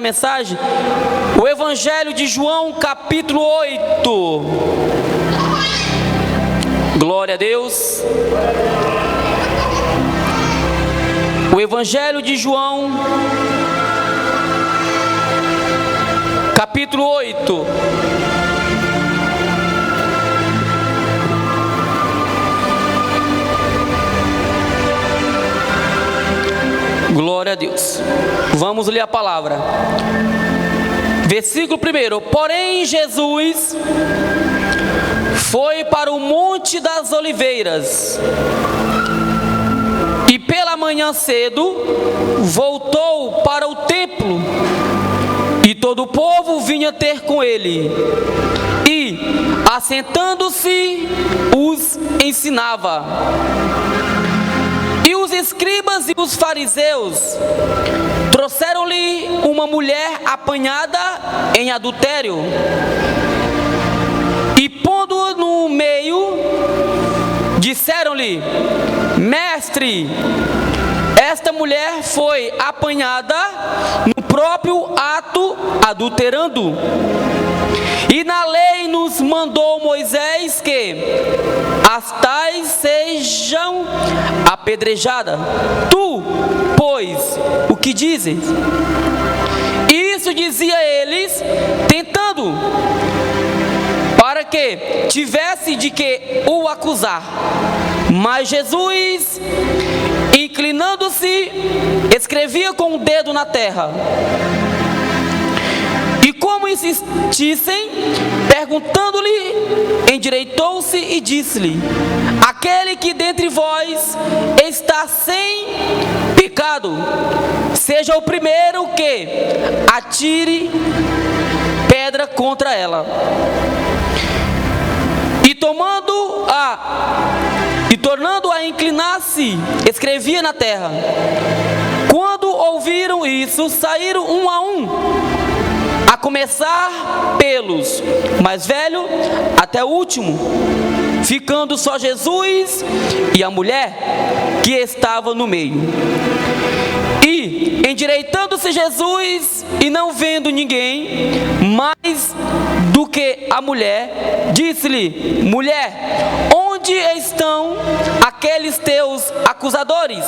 na mensagem, o Evangelho de João, capítulo 8. Glória a Deus. O Evangelho de João, capítulo 8. Glória a Deus. Vamos ler a palavra. Versículo 1. Porém, Jesus foi para o Monte das Oliveiras e pela manhã cedo voltou para o templo, e todo o povo vinha ter com ele, e assentando-se os ensinava. E os escribas e os fariseus trouxeram-lhe uma mulher apanhada em adultério, e pondo-a no meio, disseram-lhe: Mestre, esta mulher foi apanhada no próprio ato adulterando. E na lei nos mandou Moisés que as tais sejam apedrejadas. Tu, pois, o que dizes? Isso dizia eles, tentando, para que tivesse de que o acusar. Mas Jesus, inclinando-se, escrevia com o dedo na terra. E como insistissem, perguntando-lhe, endireitou-se e disse-lhe: Aquele que dentre vós está sem pecado, seja o primeiro que atire pedra contra ela. E tornando a inclinar-se, escrevia na terra. Quando ouviram isso, saíram um, a começar pelos mais velhos até o último, ficando só Jesus e a mulher que estava no meio. E, endireitando-se Jesus, e não vendo ninguém mais do que a mulher, disse-lhe: Mulher, onde estão aqueles teus acusadores?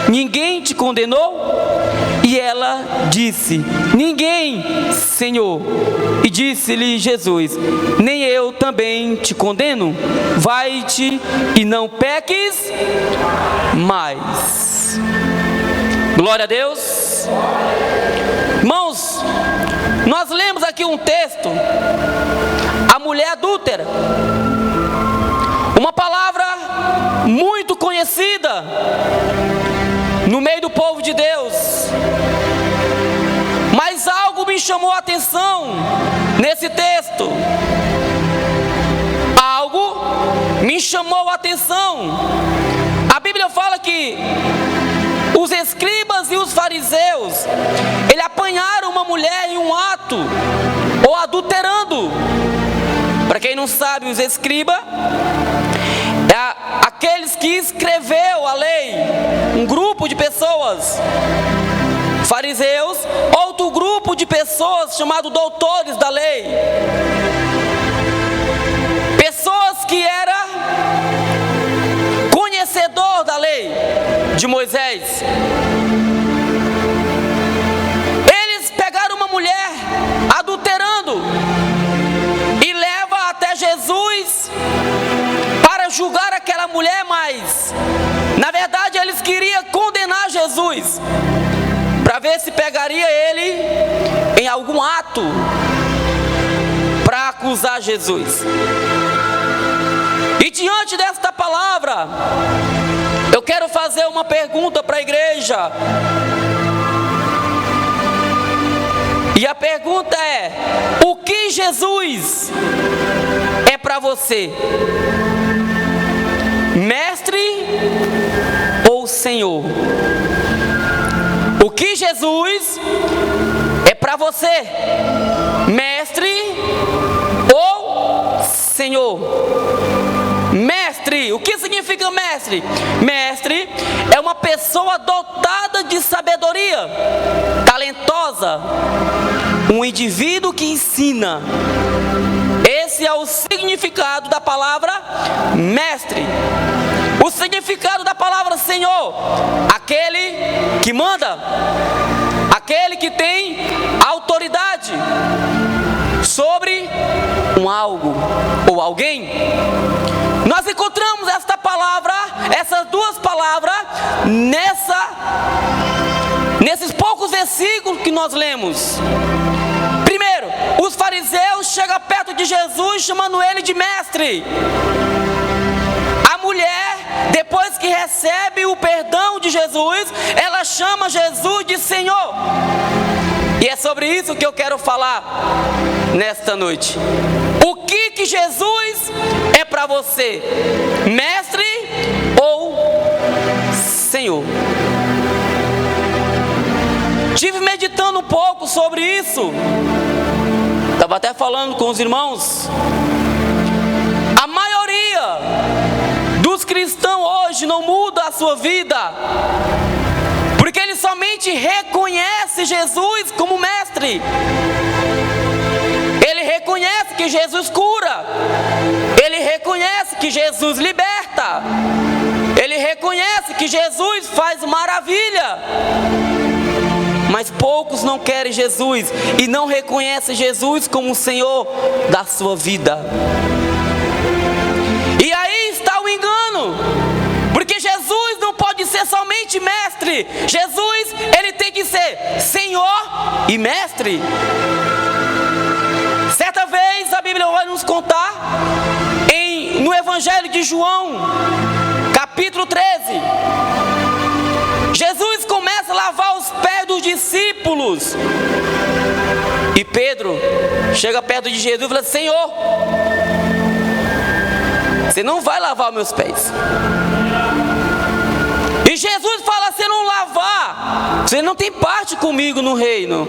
Ninguém te condenou? E ela disse: Ninguém, Senhor. E disse-lhe Jesus: Nem eu também te condeno. Vai-te e não peques mais. Glória a Deus. Irmãos, nós lemos aqui um texto, a mulher adúltera, uma palavra muito conhecida no meio do povo de Deus. Mas algo me chamou a atenção nesse texto. Algo me chamou a atenção. A Bíblia fala que os escribas e os fariseus, eles apanharam uma mulher em um ato, ou adulterando. Para quem não sabe, os escribas é aqueles que escreveu a lei, um grupo de pessoas. Fariseus, outro grupo de pessoas chamado doutores da lei, pessoas que eram conhecedor da lei de Moisés. Eles pegaram uma mulher adulterando e levam até Jesus para julgar aquela mulher, mas na verdade eles queriam condenar Jesus, para ver se pegaria ele em algum ato para acusar Jesus. E diante desta palavra, eu quero fazer uma pergunta para a igreja. E a pergunta é: o que Jesus é para você? Mestre ou Senhor? O que Jesus é para você? Mestre ou Senhor? Mestre mestre. O que significa mestre? Mestre é uma pessoa dotada de sabedoria, talentosa, um indivíduo que ensina. Esse é o significado da palavra mestre. O significado da palavra Senhor: aquele que manda, aquele que tem autoridade sobre um algo ou alguém. Nós encontramos esta palavra, essas duas palavras, nesses poucos versículos que nós lemos. Primeiro, os fariseus chegam perto de Jesus chamando ele de mestre. A mulher, depois que recebe o perdão de Jesus, ela chama Jesus de Senhor. E é sobre isso que eu quero falar nesta noite. O que Jesus é para você? Mestre ou Senhor? Estive meditando um pouco sobre isso. Estava até falando com os irmãos. A maioria dos cristãos hoje não muda a sua vida, porque ele somente reconhece Jesus como mestre. Ele reconhece que Jesus cura. Ele reconhece que Jesus liberta. Ele reconhece que Jesus faz maravilha. Mas poucos não querem Jesus e não reconhecem Jesus como o Senhor da sua vida. E aí está o engano, porque Jesus não pode ser somente mestre. Jesus, ele tem que ser Senhor e mestre. Certa vez a Bíblia vai nos contar no Evangelho de João, capítulo 13. Jesus começa a lavar os pés dos discípulos. E Pedro chega perto de Jesus e fala: Senhor, você não vai lavar meus pés. E Jesus fala: se não lavar, você não tem parte comigo no reino.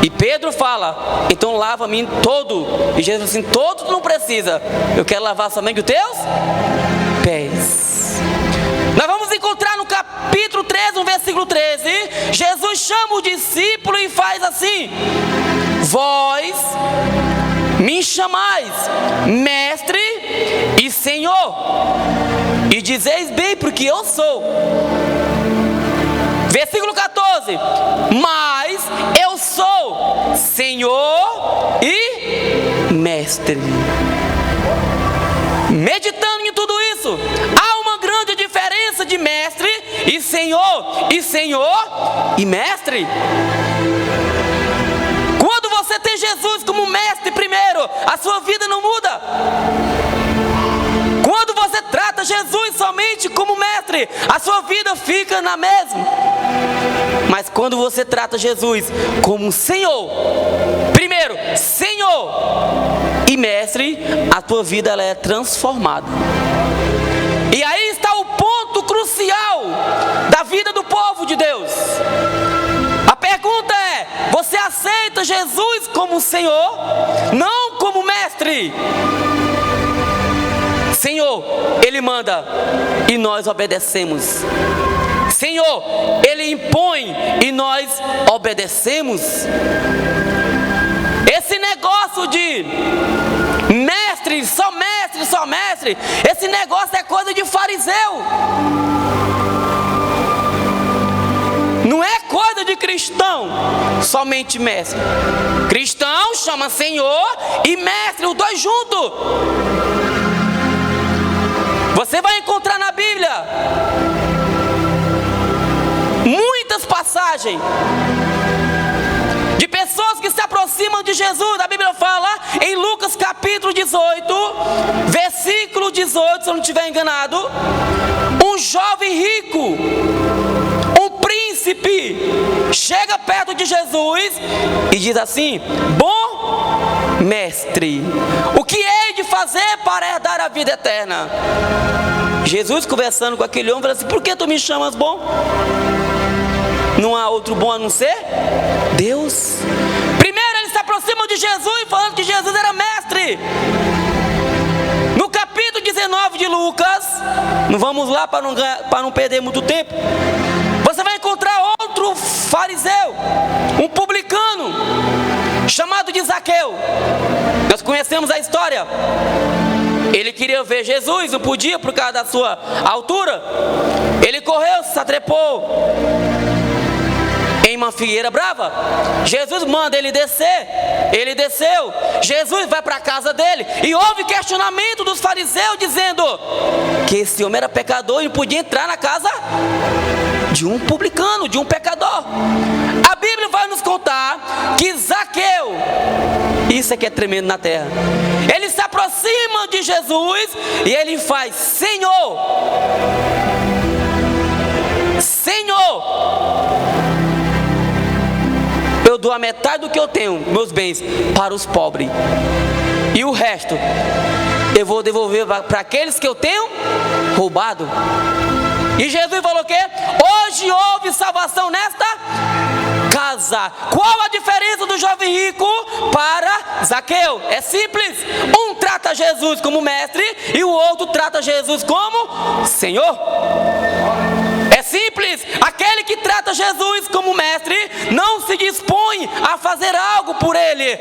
E Pedro fala: então lava-me todo. E Jesus fala assim: todo não precisa, eu quero lavar somente os teus pés. Nós vamos encontrar no capítulo 13, no versículo 13, Jesus chama o discípulo e faz assim: vós me chamais mestre e Senhor, e dizeis bem, porque eu sou. Versículo 14: mas eu sou Senhor e mestre. Meditando em tudo isso, há uma grande diferença de mestre e Senhor e mestre. Quando você tem Jesus como mestre primeiro, a sua vida não muda. Quando você trata Jesus somente como mestre, a sua vida fica na mesma. Mas quando você trata Jesus como Senhor, primeiro Senhor e mestre, a tua vida ela é transformada. E aí está o ponto crucial da vida do povo de Deus. A pergunta é: você aceita Jesus como Senhor, não como mestre? Senhor, ele manda e nós obedecemos. Senhor, ele impõe e nós obedecemos. Esse negócio de mestre, só mestre, esse negócio é coisa de fariseu. Não é coisa de cristão, somente mestre. Cristão chama Senhor e mestre, os dois juntos. Você vai encontrar na Bíblia muitas passagens de pessoas que se aproximam de Jesus. A Bíblia fala em Lucas capítulo 18, versículo 18, se eu não estiver enganado: um jovem rico, um príncipe, chega perto de Jesus e diz assim: bom mestre, o que hei de fazer para herdar a vida eterna? Jesus, conversando com aquele homem, fala assim: por que tu me chamas bom? Não há outro bom a não ser Deus. Primeiro eles se aproximam de Jesus falando que Jesus era mestre. No capítulo 19 Não vamos lá para não perder muito tempo. Você vai encontrar outro fariseu, um publicano, chamado de Zaqueu. Nós conhecemos a história. Ele queria ver Jesus, não podia por causa da sua altura. Ele correu, se atrepou em uma figueira brava. Jesus manda ele descer. Ele desceu. Jesus vai para a casa dele. E houve questionamento dos fariseus dizendo que esse homem era pecador e não podia entrar na casa de um publicano, de um pecador. A Bíblia vai nos contar que Zaqueu, isso é que é tremendo na terra, ele se aproxima de Jesus e ele faz: Senhor, Senhor, eu dou a metade do que eu tenho, meus bens, para os pobres, e o resto eu vou devolver para aqueles que eu tenho roubado. E Jesus falou o quê? Hoje houve salvação nesta casa. Qual a diferença do jovem rico para Zaqueu? É simples. Um trata Jesus como mestre e o outro trata Jesus como Senhor. É simples. Aquele que trata Jesus como mestre não se dispõe a fazer algo por ele.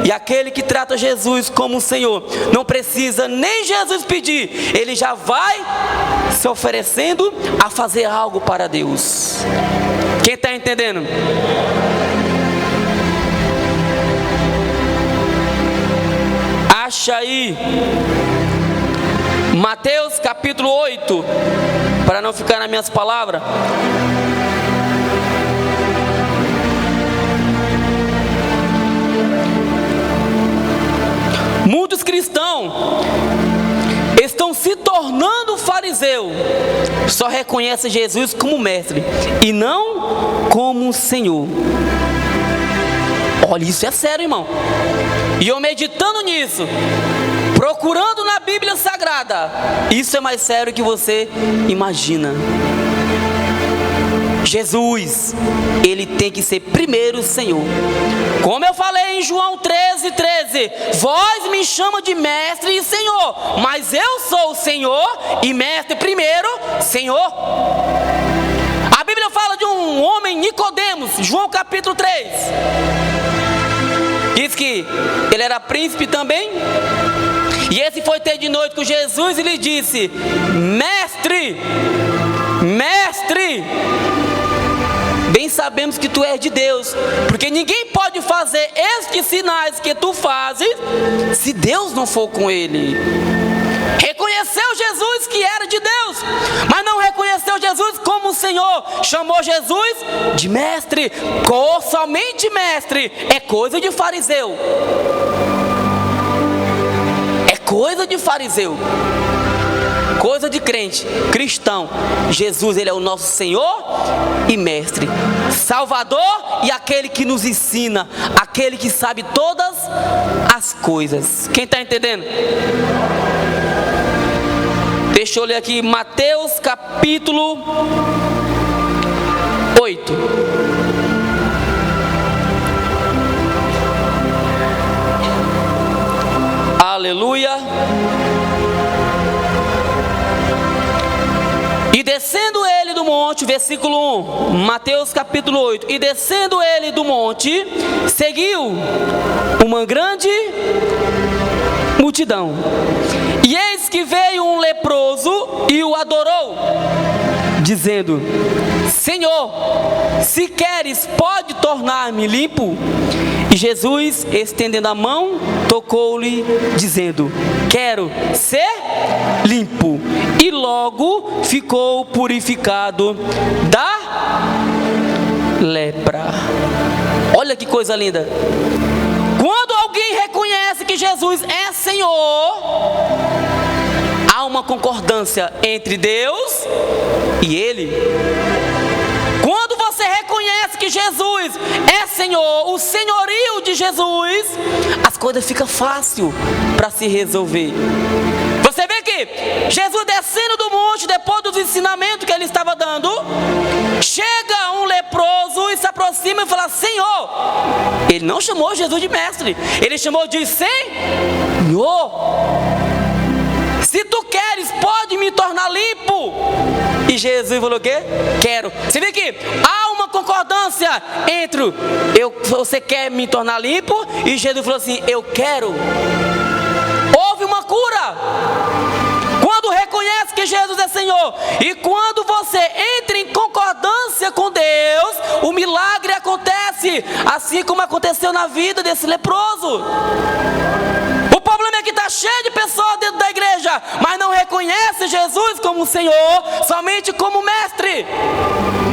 E aquele que trata Jesus como Senhor não precisa nem Jesus pedir, ele já vai se oferecendo a fazer algo para Deus. Quem está entendendo? Acha aí Mateus capítulo 8, para não ficar nas minhas palavras. Muitos cristãos estão se tornando fariseu, só reconhecem Jesus como mestre e não como Senhor. Olha, isso é sério, irmão. E eu meditando nisso, procurando na Bíblia Sagrada, isso é mais sério que você imagina. Jesus, ele tem que ser primeiro Senhor. Como eu falei em João 13:13, vós me chamam de mestre e Senhor, mas eu sou o Senhor e mestre primeiro, Senhor. A Bíblia fala de um homem, Nicodemos, João capítulo 3. Diz que ele era príncipe também. E esse foi ter de noite com Jesus e lhe disse: Mestre, mestre, bem sabemos que tu és de Deus, porque ninguém pode fazer estes sinais que tu fazes se Deus não for com ele. Reconheceu Jesus que era de Deus, mas não reconheceu Jesus como Senhor. Chamou Jesus de mestre. Somente mestre é coisa de fariseu. É coisa de fariseu, coisa de crente, cristão. Jesus, ele é o nosso Senhor e mestre, Salvador e aquele que nos ensina, aquele que sabe todas as coisas. Quem está entendendo? Deixa eu ler aqui Mateus capítulo 8. Aleluia. E descendo ele do monte, versículo 1, Mateus capítulo 8. E descendo ele do monte, seguiu uma grande multidão. E eis que veio um leproso e o adorou, dizendo: Senhor, se queres, pode tornar-me limpo. E Jesus, estendendo a mão, tocou-lhe, dizendo: quero ser limpo. E logo ficou purificado da lepra. Olha que coisa linda. Quando alguém reconhece que Jesus é Senhor, há uma concordância entre Deus e ele. Quando você reconhece que Jesus é Senhor, o senhorio de Jesus, as coisas ficam fácil para se resolver. Você vê que Jesus descendo do monte, depois dos ensinamentos que ele estava dando, chega um leproso e se aproxima e fala: Senhor. Ele não chamou Jesus de mestre, ele chamou de Senhor. Se tu queres, pode me me tornar limpo? E Jesus falou o quê? Quero. Você vê que há uma concordância entre você quer me tornar limpo, e Jesus falou assim, eu quero. Houve uma cura. Quando reconhece que Jesus é Senhor, e quando você entra em concordância com Deus, o milagre acontece, assim como aconteceu na vida desse leproso. O problema é que está cheio de pessoas dentro da igreja, mas não reconhece Jesus como Senhor, somente como Mestre.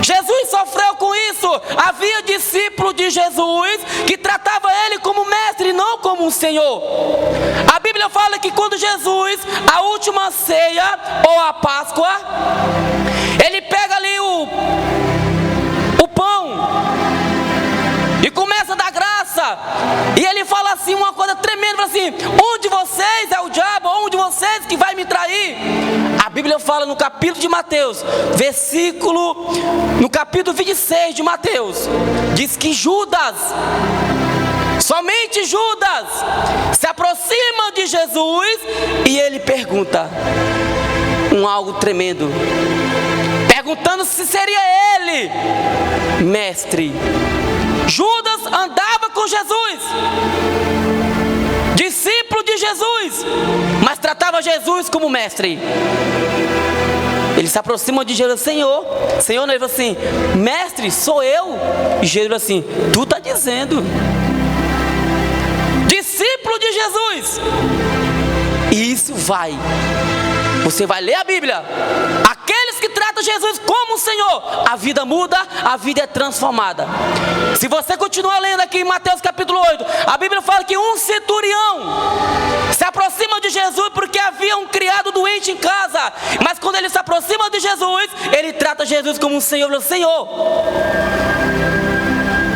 Jesus sofreu com isso. Havia discípulos de Jesus que tratavam ele como Mestre e não como um Senhor. A Bíblia fala que quando Jesus, a última ceia ou a Páscoa, ele pega ali o pão e começa a dar graça, e ele fala assim uma coisa tremenda, fala assim, um de vocês é o diabo, ou um de vocês que vai me trair. A Bíblia fala no capítulo de Mateus, no capítulo 26 de Mateus, diz que Judas, somente Judas, se aproxima de Jesus, e ele pergunta algo tremendo, perguntando se seria ele Mestre. Judas andava com Jesus, discípulo de Jesus, mas tratava Jesus como Mestre. Ele se aproxima de Jesus, Senhor, ele falou assim, Mestre, sou eu. E Jesus falou assim, tu está dizendo. Discípulo de Jesus. E isso você vai ler a Bíblia, aqueles que tratam Jesus como Senhor, a vida muda, a vida é transformada. Se você continuar lendo aqui em Mateus capítulo 8, a Bíblia fala que um centurião se aproxima de Jesus porque havia um criado doente em casa, mas quando ele se aproxima de Jesus, ele trata Jesus como um Senhor. Ele fala, Senhor,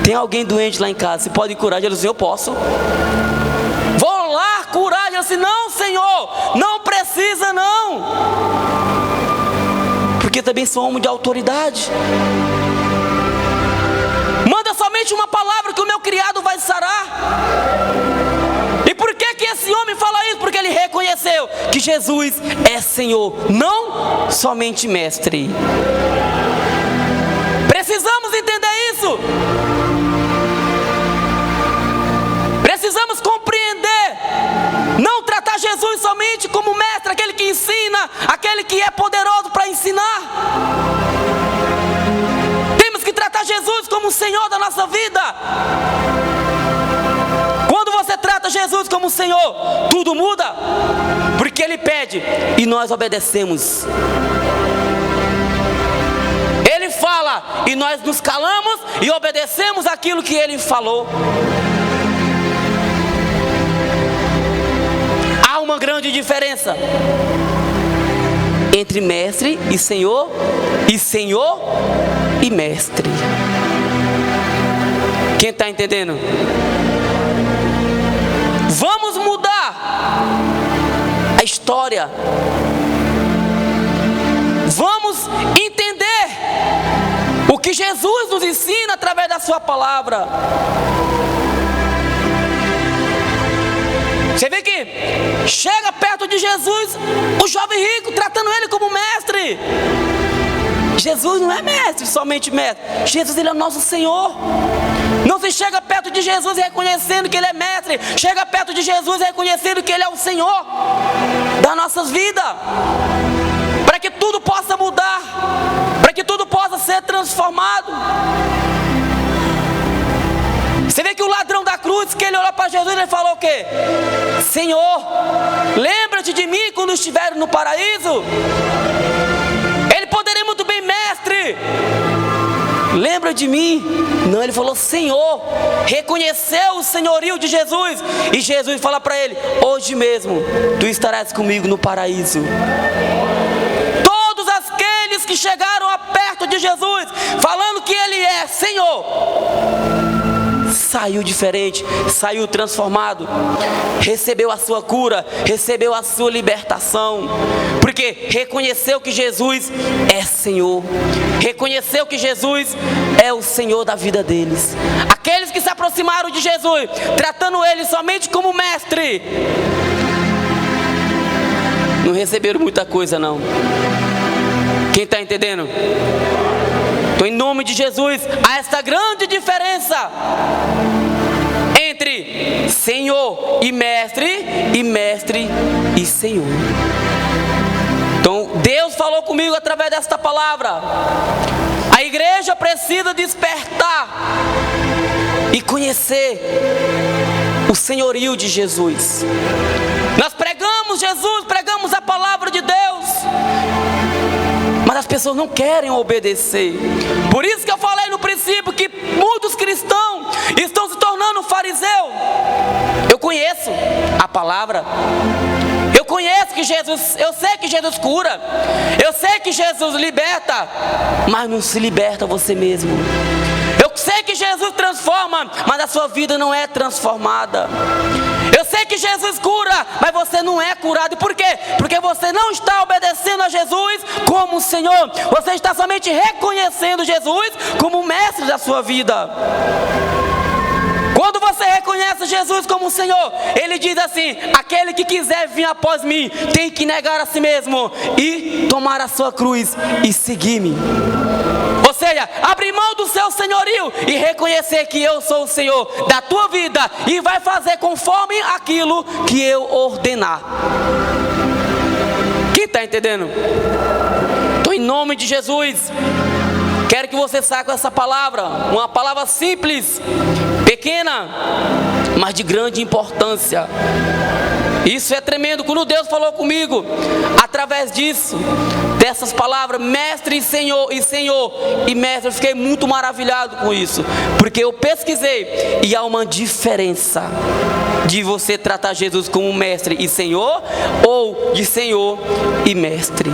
tem alguém doente lá em casa, você pode curar? Ele disse, eu posso. Vou lá curar. Ele disse, não, Senhor, não precisa não, porque também sou homem de autoridade. Manda somente uma palavra que o meu criado vai sarar. E por que esse homem fala isso? Porque ele reconheceu que Jesus é Senhor, não somente Mestre. Precisamos entender isso. Precisamos compreender, não tratar Jesus somente como Mestre, aquele que ensina, aquele que é poderoso para ensinar. Temos que tratar Jesus como o Senhor da nossa vida. Quando você trata Jesus como Senhor, tudo muda, porque Ele pede e nós obedecemos. Ele fala e nós nos calamos e obedecemos aquilo que Ele falou. Há uma grande diferença entre Mestre e Senhor e Mestre. Quem está entendendo? Vamos mudar a história. Vamos entender o que Jesus nos ensina através da sua palavra. Você vê que chega perto de Jesus o jovem rico, tratando ele como Mestre. Jesus não é Mestre, somente Mestre. Jesus, Ele é o nosso Senhor. Não se chega perto de Jesus reconhecendo que Ele é Mestre. Chega perto de Jesus reconhecendo que Ele é o Senhor das nossas vidas, para que tudo possa mudar, para que tudo possa ser transformado. Você vê que o ladrão da cruz, que ele olhou para Jesus, ele falou o quê? Senhor, lembra-te de mim quando estiver no paraíso. Ele poderia muito bem, Mestre, lembra de mim. Não, ele falou Senhor, reconheceu o senhorio de Jesus. E Jesus fala para ele, hoje mesmo tu estarás comigo no paraíso. Todos aqueles que chegaram a perto de Jesus, falando que Ele é Senhor, saiu diferente, saiu transformado, recebeu a sua cura, recebeu a sua libertação, porque reconheceu que Jesus é Senhor, reconheceu que Jesus é o Senhor da vida deles. Aqueles que se aproximaram de Jesus, tratando Ele somente como Mestre, não receberam muita coisa não. Quem está entendendo? Então, em nome de Jesus, há essa grande diferença entre Senhor e mestre e Senhor. Então, Deus falou comigo através desta palavra. A igreja precisa despertar e conhecer o senhorio de Jesus. Nós pregamos Jesus, pregamos a palavra de Deus, mas as pessoas não querem obedecer. Por isso que eu falei no princípio que muitos cristãos estão se tornando fariseu. Eu conheço a palavra, eu conheço que Jesus, eu sei que Jesus cura, eu sei que Jesus liberta, mas não se liberta você mesmo. Eu sei que Jesus transforma, mas a sua vida não é transformada. Eu sei que Jesus cura, mas você não é curado. Por quê? Porque você não está obedecendo a Jesus como o Senhor. Você está somente reconhecendo Jesus como o mestre da sua vida. Quando você reconhece Jesus como o Senhor, Ele diz assim: aquele que quiser vir após mim, tem que negar a si mesmo e tomar a sua cruz e seguir-me. Ou seja, abrir mão do seu senhorio e reconhecer que eu sou o Senhor da tua vida e vai fazer conforme aquilo que eu ordenar. Quem está entendendo? Então, em nome de Jesus, quero que você saia com essa palavra, uma palavra simples, pequena, mas de grande importância. Isso é tremendo. Quando Deus falou comigo, através disso, dessas palavras, mestre e Senhor e mestre, eu fiquei muito maravilhado com isso, porque eu pesquisei e há uma diferença de você tratar Jesus como mestre e Senhor, ou de Senhor e mestre.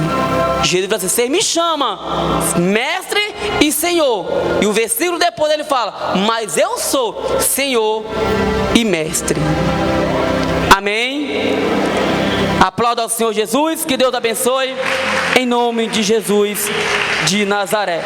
Jesus vai dizer: você me chama mestre e Senhor, e o versículo depois ele fala: mas eu sou Senhor e mestre. Amém? Aplauda ao Senhor Jesus, que Deus abençoe, em nome de Jesus de Nazaré.